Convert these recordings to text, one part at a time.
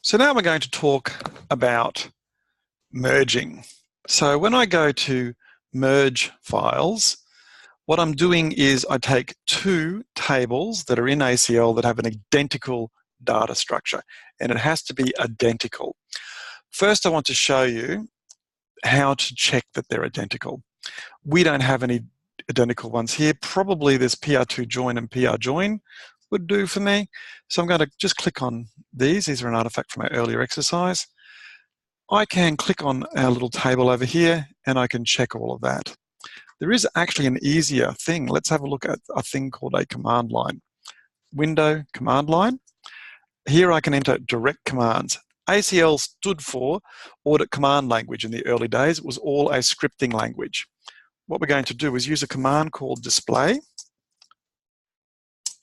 So now we're going to talk about merging. So when I go to merge files, what I'm doing is I take two tables that are in ACL that have an identical data structure, and it has to be identical. First, I want to show you how to check that they're identical. We don't have any identical ones here. Probably this PR2 join and PR join would do for me. So I'm going to just click on these. These are an artifact from our earlier exercise. I can click on our little table over here and I can check all of that. There is actually an easier thing. Let's have a look at a thing called a command line. Window, command line. Here I can enter direct commands. ACL stood for Audit Command Language in the early days. It was all a scripting language. What we're going to do is use a command called display,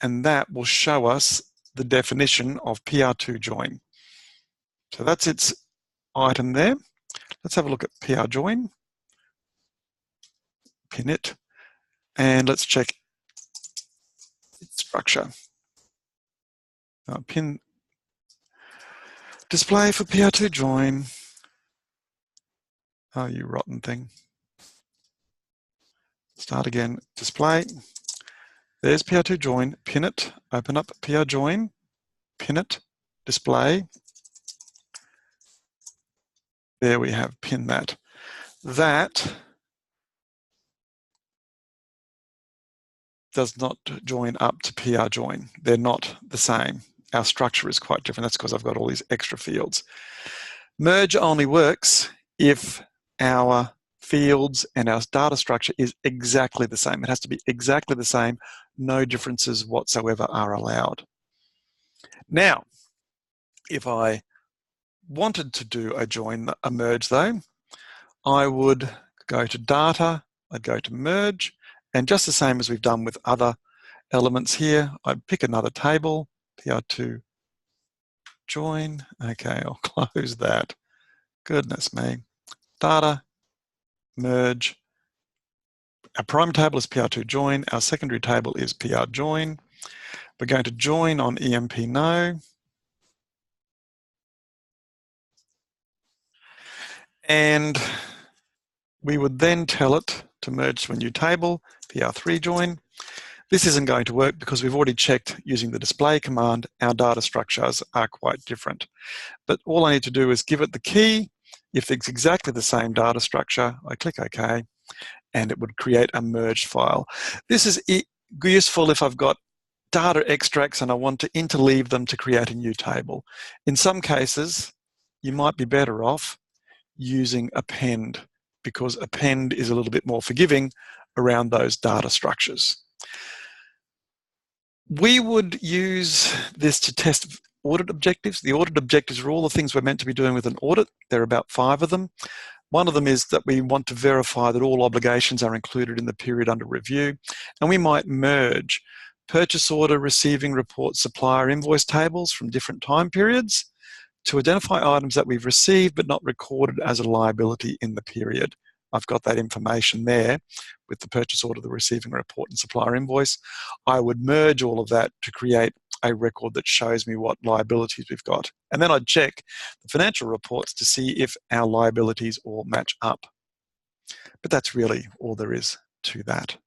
and that will show us the definition of PR2 join. So that's its item there. Let's have a look at PR join. Pin it, and let's check its structure. Pin display for PR2 join. Oh, you rotten thing. Start again, display. There's PR2 join, pin it, open up PR join, pin it, display. There we have, pin that. That does not join up to PR join. They're not the same. Our structure is quite different. That's because I've got all these extra fields. Merge only works if our fields and our data structure is exactly the same. It has to be exactly the same. No differences whatsoever are allowed. Now, if I wanted to do a merge though, I would go to data, I'd go to merge, and just the same as we've done with other elements here, I'd pick another table, PR2 join. Okay, I'll close that. Goodness me. Data, merge. Our primary table is PR2 join. Our secondary table is PR join. We're going to join on EMP no. And we would then tell it to merge to a new table, PR3 join. This isn't going to work because we've already checked using the display command. Our data structures are quite different. But all I need to do is give it the key. If it's exactly the same data structure, I click OK, and it would create a merged file. This is useful if I've got data extracts and I want to interleave them to create a new table. In some cases, you might be better off using append, because append is a little bit more forgiving around those data structures. We would use this to test audit objectives. The audit objectives are all the things we're meant to be doing with an audit. There are about 5 of them. One of them is that we want to verify that all obligations are included in the period under review, and we might merge purchase order, receiving report, supplier invoice tables from different time periods to identify items that we've received but not recorded as a liability in the period. I've got that information there with the purchase order, the receiving report, and supplier invoice. I would merge all of that to create a record that shows me what liabilities we've got. And then I'd check the financial reports to see if our liabilities all match up. But that's really all there is to that.